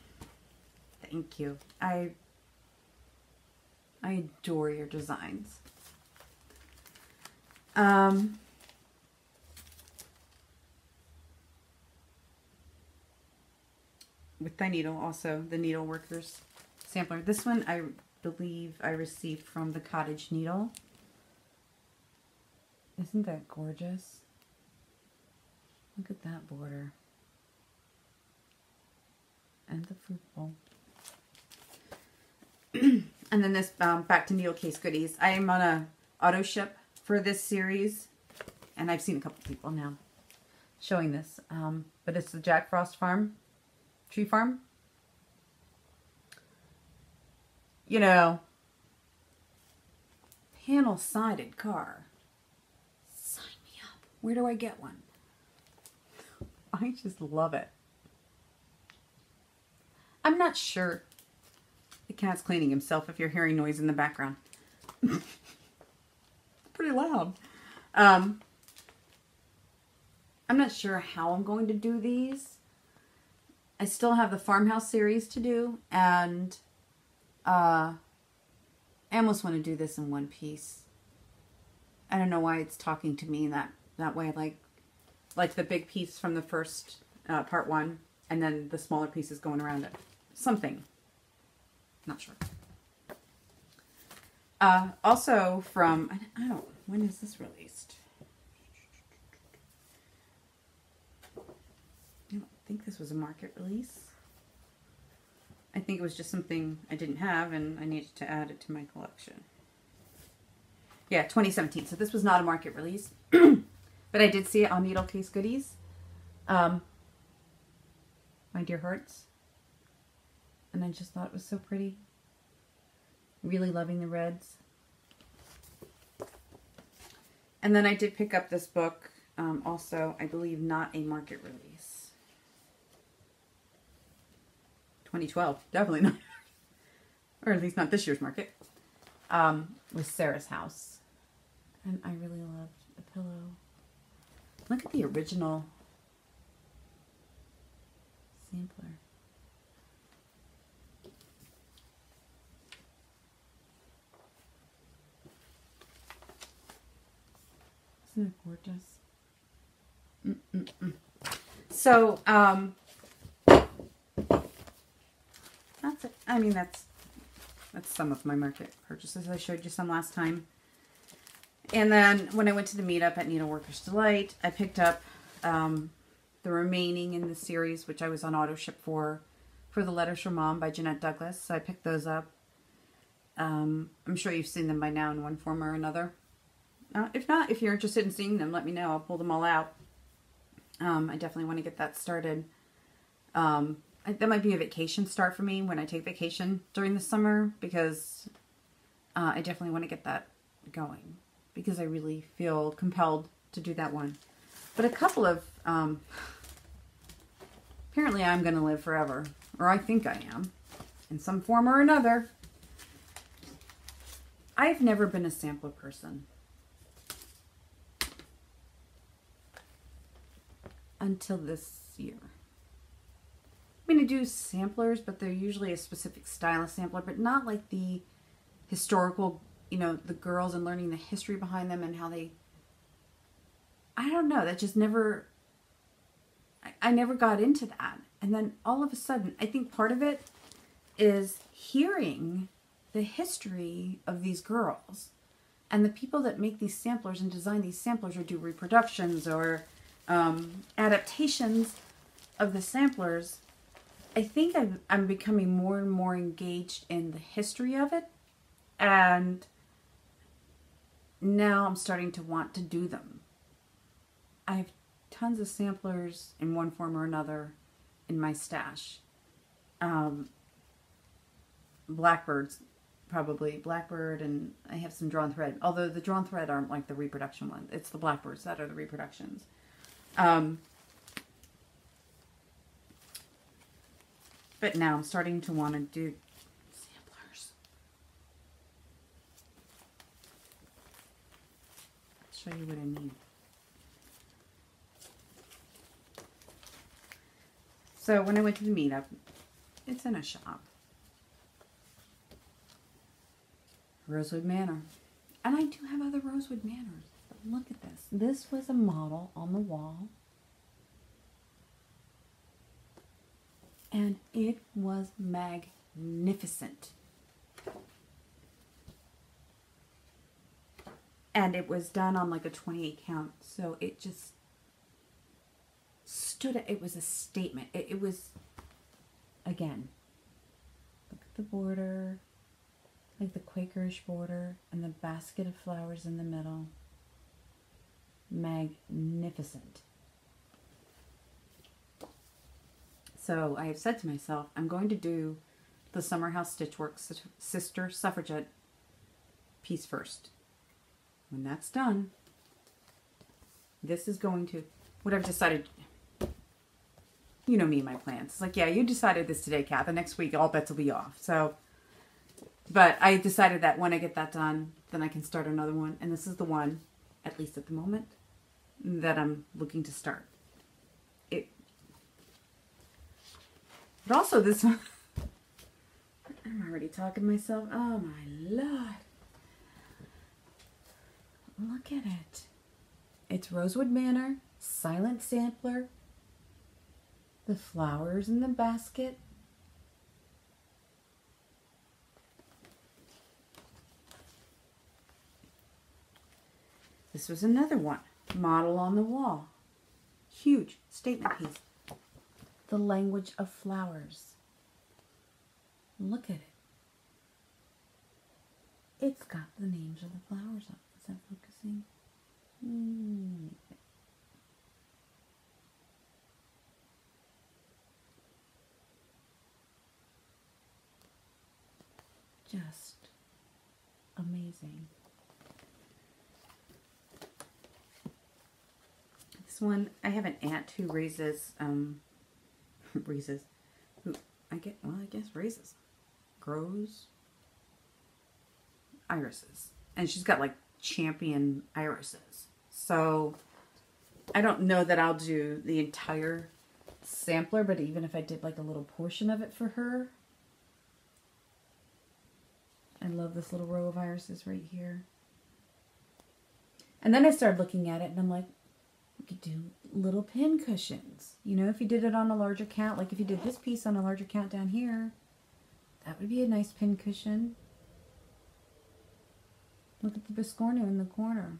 thank you. I adore your designs. With the needle, also the Needle Workers sampler. This one I believe I received from the Cottage Needle. Isn't that gorgeous? Look at that border. And the fruit bowl. And then this, back to Needle Case Goodies. I am on a auto ship for this series. And I've seen a couple people now showing this. But it's the Jack Frost Tree Farm. You know, panel-sided car. Sign me up. Where do I get one? I just love it. I'm not sure. The cat's cleaning himself if you're hearing noise in the background. It's pretty loud. I'm not sure how I'm going to do these. I still have the farmhouse series to do, and I almost want to do this in one piece. I don't know why it's talking to me that way. Like the big piece from the first part 1, and then the smaller pieces going around it. Something. Not sure. Also from, I don't, when is this released? I don't think this was a market release. I think it was just something I didn't have and I needed to add it to my collection. Yeah, 2017. So this was not a market release. But I did see it on Needle Case Goodies. My Dear Hearts. And I just thought it was so pretty. Really loving the reds. And then I did pick up this book. Also, I believe not a market release. 2012. Definitely not. Or at least not this year's market. Was Sarah's House. And I really loved the pillow. Look at the original sampler. Isn't it gorgeous? So, that's it. I mean, that's some of my market purchases. I showed you some last time. And then when I went to the meetup at Needleworkers Delight, I picked up the remaining in the series, which I was on auto ship for the Letters from Mom by Jeanette Douglas. So I picked those up. I'm sure you've seen them by now in one form or another. If not, if you're interested in seeing them, let me know. I'll pull them all out. I definitely want to get that started. That might be a vacation start for me when I take vacation during the summer, because I definitely want to get that going, because I really feel compelled to do that one. But a couple of, apparently I'm going to live forever, or I think I am, in some form or another. I've never been a sampler person. Until this year. I mean, I do samplers, but they're usually a specific style of sampler, but not like the historical, you know, the girls and learning the history behind them and how they, I don't know, that just never, I never got into that. And then all of a sudden, I think part of it is hearing the history of these girls and the people that make these samplers and design these samplers or do reproductions or adaptations of the samplers. I think I'm becoming more and more engaged in the history of it, and now I'm starting to want to do them. I have tons of samplers in one form or another in my stash. Blackbirds, probably. Blackbird, and I have some drawn thread. Although the drawn thread aren't like the reproduction one. It's the blackbirds that are the reproductions. But now I'm starting to want to do samplers. I'll show you what I mean. So when I went to the meetup, it's in a shop. Rosewood Manor. And I do have other Rosewood Manors. But look at this. This was a model on the wall. And it was magnificent. And it was done on like a 28 count. So it just stood, it was a statement. It was, again, look at the border, like the Quakerish border, and the basket of flowers in the middle. Magnificent. So I have said to myself, I'm going to do the Summer House Stitchworks Sister Suffragette piece first. When that's done, this is going to, what I've decided, you know me and my plans. It's like, yeah, you decided this today, Kat. The next week, all bets will be off. So, but I decided that when I get that done, then I can start another one. And this is the one, at least at the moment, that I'm looking to start. But also this one, I'm already talking to myself. Oh my Lord. Look at it. It's Rosewood Manor, silent sampler, the flowers in the basket. This was another one. Model on the wall. Huge statement piece. The language of flowers. Look at it. It's got the names of the flowers on it. Is that focusing? Just amazing. This one, I have an aunt who raises, grows irises. And she's got like champion irises. So I don't know that I'll do the entire sampler, but even if I did like a little portion of it for her. I love this little row of irises right here. And then I started looking at it and I'm like, we could do little pin cushions. You know, if you did it on a larger count, like if you did this piece on a larger count down here, that would be a nice pin cushion. Look at the biscornu in the corner.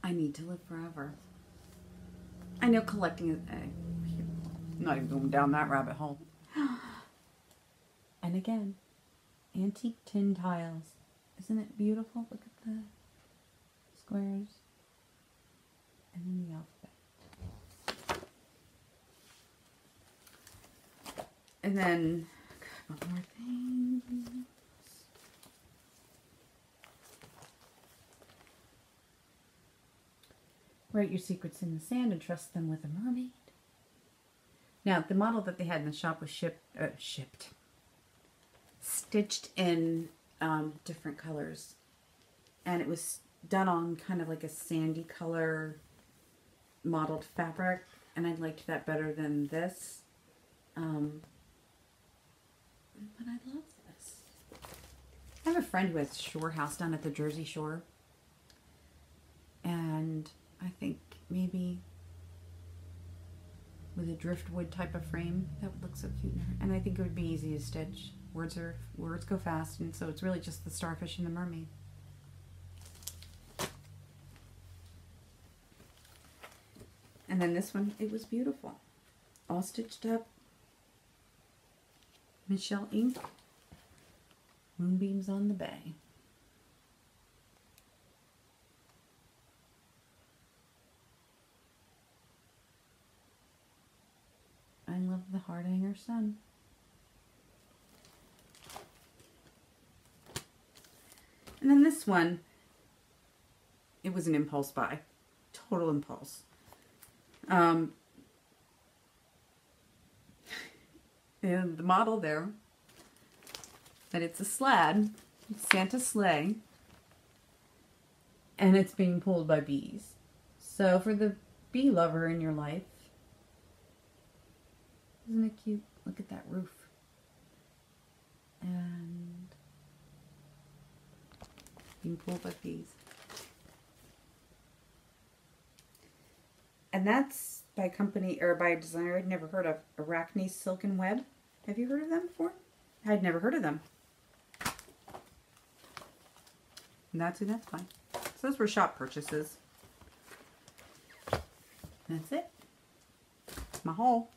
I need to live forever. I know collecting is... I'm not even going down that rabbit hole. And again, antique tin tiles. Isn't it beautiful? Look at the squares. And then the alphabet. And then a couple more things. Write your secrets in the sand and trust them with a mermaid. Now, the model that they had in the shop was stitched in different colors. And it was done on kind of like a sandy color mottled fabric. And I liked that better than this. But I love this. I have a friend who has a shore house down at the Jersey Shore. And I think maybe with a driftwood type of frame, that would look so cute in her. And I think it would be easy to stitch. Words go fast, and so it's really just the starfish and the mermaid. And then this one, it was beautiful. All stitched up. Michelle ink. Moonbeams on the bay. I love the heart hanger sun. And then this one, it was an impulse buy. Total impulse. And the model there, that it's a sled, Santa's sleigh, and it's being pulled by bees. So for the bee lover in your life, isn't it cute? Look at that roof. And being pulled by bees. And that's by a company, or by a designer I'd never heard of, Arachne Silk and Web. Have you heard of them before? I'd never heard of them. And that's fine. So those were shop purchases. That's it. That's my haul.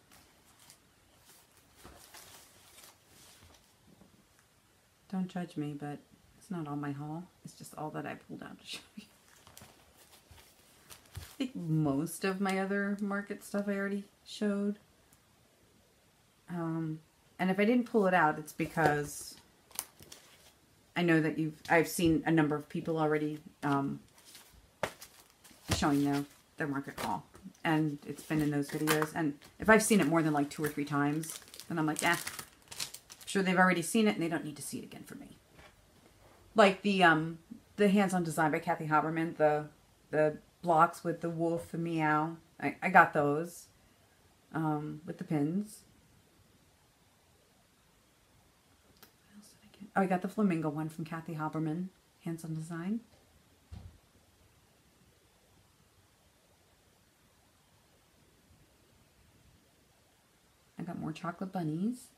Don't judge me, but it's not all my haul. It's just all that I pulled out to show you. I think most of my other market stuff I already showed. And if I didn't pull it out, it's because I know that I've seen a number of people already showing their market haul. And it's been in those videos. And if I've seen it more than like 2 or 3 times, then I'm like, I'm sure they've already seen it and they don't need to see it again for me. Like the the hands-on design by Kathy Haberman, the blocks with the wolf and meow. I got those with the pins. What else did I get? Oh, I got the flamingo one from Kathy Haberman, hands-on design. I got more chocolate bunnies.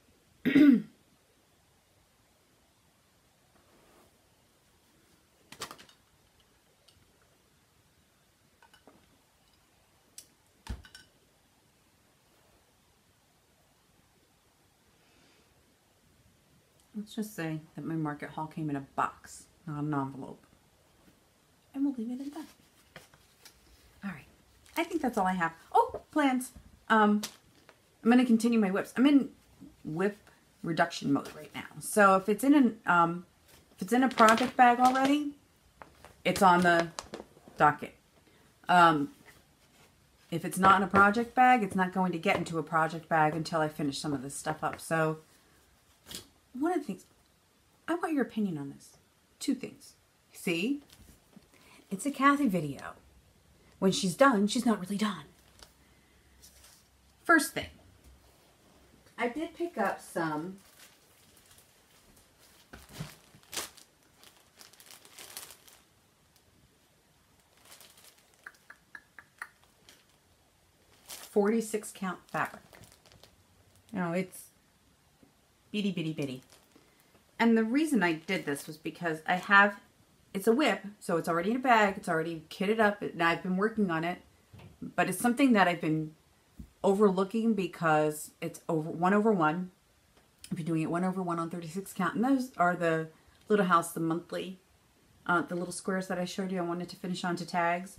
Let's just say that my market haul came in a box, not an envelope. And we'll leave it at that. All right. I think that's all I have. Oh, plans. I'm going to continue my whips. I'm in whip reduction mode right now. So if it's in a project bag already, it's on the docket. If it's not in a project bag, it's not going to get into a project bag until I finish some of this stuff up. So one of the things, I want your opinion on this. Two things. See? It's a Kathy video. When she's done, she's not really done. First thing, I did pick up some .46 count fabric. You know, it's bitty, bitty, bitty. And the reason I did this was because it's a whip, so it's already in a bag, it's already kitted up, and I've been working on it, but it's something that I've been overlooking because it's over 1/1. I've been doing it 1/1 on 36 count, and those are the Little House, the monthly, the little squares that I showed you I wanted to finish onto tags.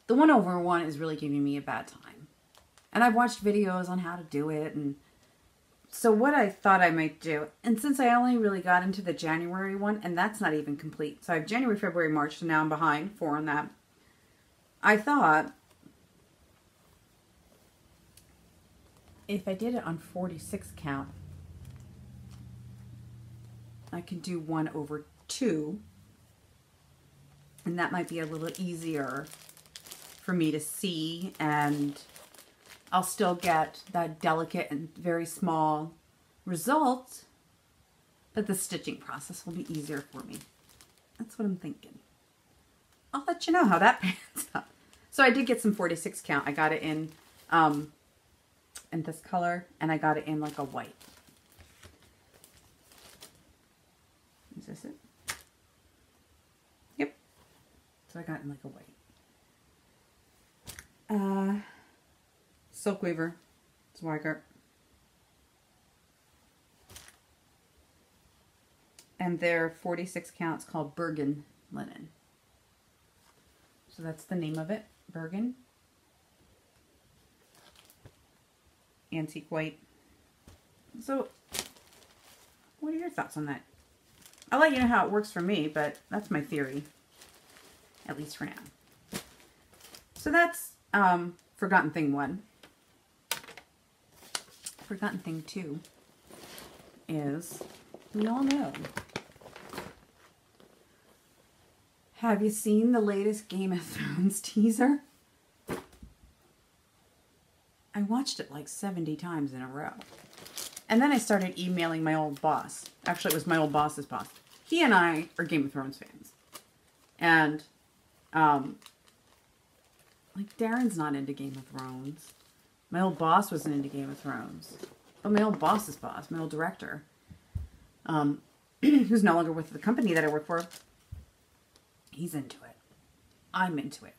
The 1/1 is really giving me a bad time. And I've watched videos on how to do it, and so what I thought I might do, and since I only really got into the January one, and that's not even complete, so I have January, February, March, so now I'm behind 4 on that. I thought if I did it on 46 count, I could do 1/2, and that might be a little easier for me to see, and I'll still get that delicate and very small result, but the stitching process will be easier for me. That's what I'm thinking. I'll let you know how that pans out. So I did get some 46 count. I got it in this color, and I got it in like a white. Is this it? Yep. So I got it in like a white. Silk Weaver, Swigert. And their 46 counts called Bergen linen. So that's the name of it, Bergen. Antique white. So, what are your thoughts on that? I'll let you know how it works for me, but that's my theory. At least for now. So that's Forgotten Thing 1. Forgotten Thing 2 is, we all know. Have you seen the latest Game of Thrones teaser? I watched it like 70 times in a row. And then I started emailing my old boss. Actually, it was my old boss's boss. He and I are Game of Thrones fans. And, like, Darren's not into Game of Thrones. My old boss wasn't into Game of Thrones. But my old boss's boss, my old director, who's no longer with the company that I work for, he's into it. I'm into it.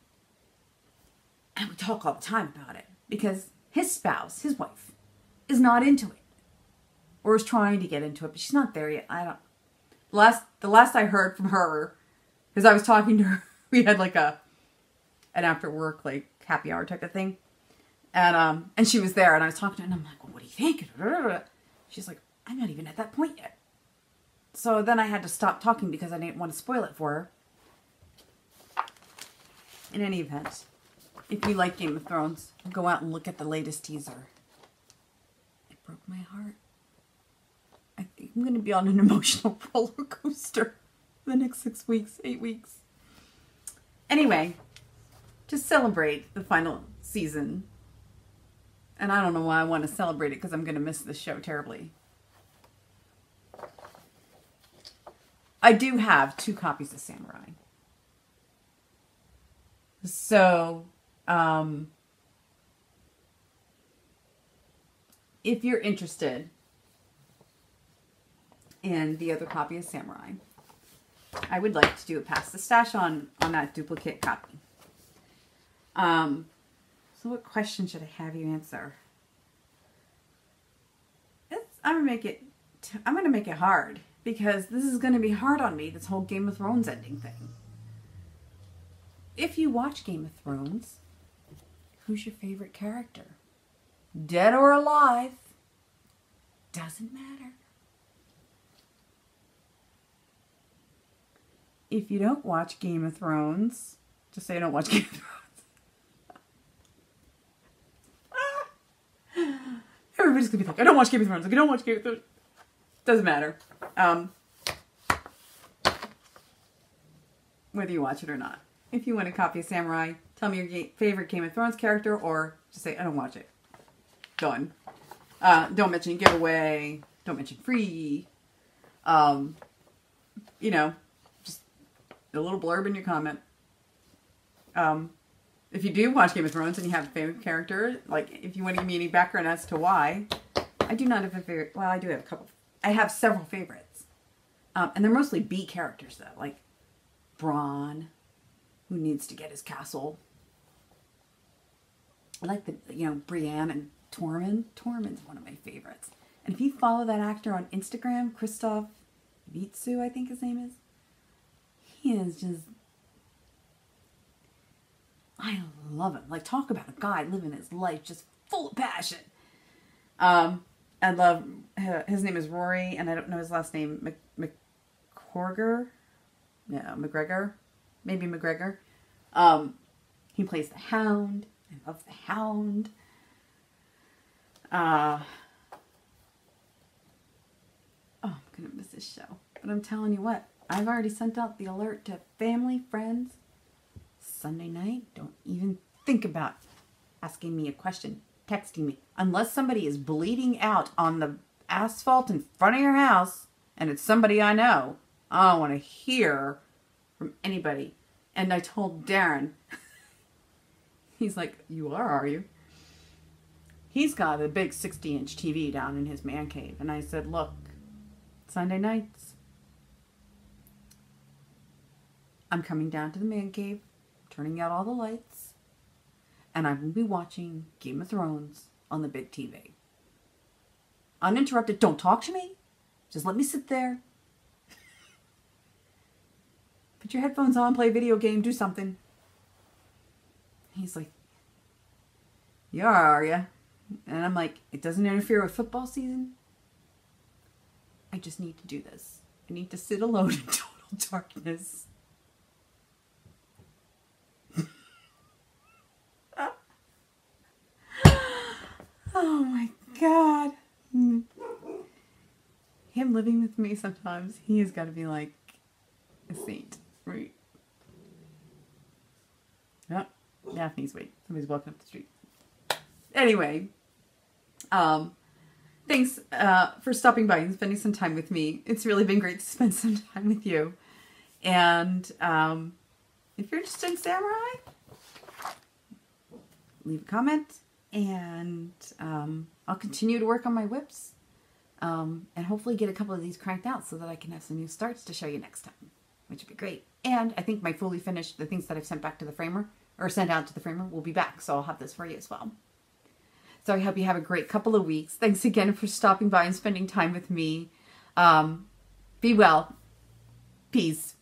And we talk all the time about it. Because his spouse, his wife, is not into it. Or is trying to get into it, but she's not there yet. The last I heard from her, because I was talking to her, we had like an after work, like, happy hour type of thing. And she was there, and I was talking to her, and I'm like, well, what do you think? She's like, I'm not even at that point yet. So then I had to stop talking because I didn't want to spoil it for her. In any event, if you like Game of Thrones, go out and look at the latest teaser. It broke my heart. I think I'm going to be on an emotional roller coaster. the next 6 weeks, 8 weeks. Anyway, to celebrate the final season, and I don't know why I want to celebrate it because I'm going to miss this show terribly. I do have 2 copies of Samurai. So, if you're interested in the other copy of Samurai, I would like to do a pass the stash on that duplicate copy. So what question should I have you answer? I'm gonna make it hard because this is gonna be hard on me, this whole Game of Thrones ending thing. If you watch Game of Thrones, who's your favorite character? Dead or alive? Doesn't matter. If you don't watch Game of Thrones, just say I don't watch Game of Thrones. Everybody's gonna be like, I don't watch Game of Thrones. Like, I don't watch Game of Thrones. Doesn't matter. Whether you watch it or not. If you want a copy of Samurai, tell me your favorite Game of Thrones character, or just say I don't watch it. Done. Don't mention giveaway. Don't mention free. You know, just a little blurb in your comment. If you do watch Game of Thrones and you have a favorite character, like if you want to give me any background as to why, I do not have a favorite. Well, I do have a couple. I have several favorites. And they're mostly B characters though, like Bronn, who needs to get his castle. I like Brienne and Tormund. Tormund's one of my favorites. And if you follow that actor on Instagram, Christoph Vitsu, I think his name is, he is just, I love him. Like, talk about a guy living his life just full of passion. I love, his name is Rory, and I don't know his last name, McGregor? Yeah, McGregor. Maybe McGregor. He plays the Hound. I love the Hound. Oh, I'm going to miss this show. But I'm telling you what, I've already sent out the alert to family, friends. Sunday night, don't even think about asking me a question, texting me. Unless somebody is bleeding out on the asphalt in front of your house, and it's somebody I know, I don't want to hear from anybody. And I told Darren, he's like, you are you? He's got a big 60-inch TV down in his man cave. And I said, look, Sunday nights, I'm coming down to the man cave, turning out all the lights, and I will be watching Game of Thrones on the big TV. Uninterrupted. Don't talk to me. Just let me sit there. Put your headphones on, play a video game, do something. He's like, yeah, are ya? And I'm like, it doesn't interfere with football season. I just need to do this. I need to sit alone in total darkness. Oh my God. Him living with me sometimes, he has got to be like a saint, right? Oh, Daphne's wait. Somebody's walking up the street. Anyway, thanks for stopping by and spending some time with me. It's really been great to spend some time with you. And if you're interested in Samurai, leave a comment. And I'll continue to work on my whips and hopefully get a couple of these cranked out so that I can have some new starts to show you next time, which would be great. And I think my fully finished, the things that I've sent back to the framer, or sent out to the framer, will be back. So I'll have this for you as well. So I hope you have a great couple of weeks. Thanks again for stopping by and spending time with me. Be well. Peace.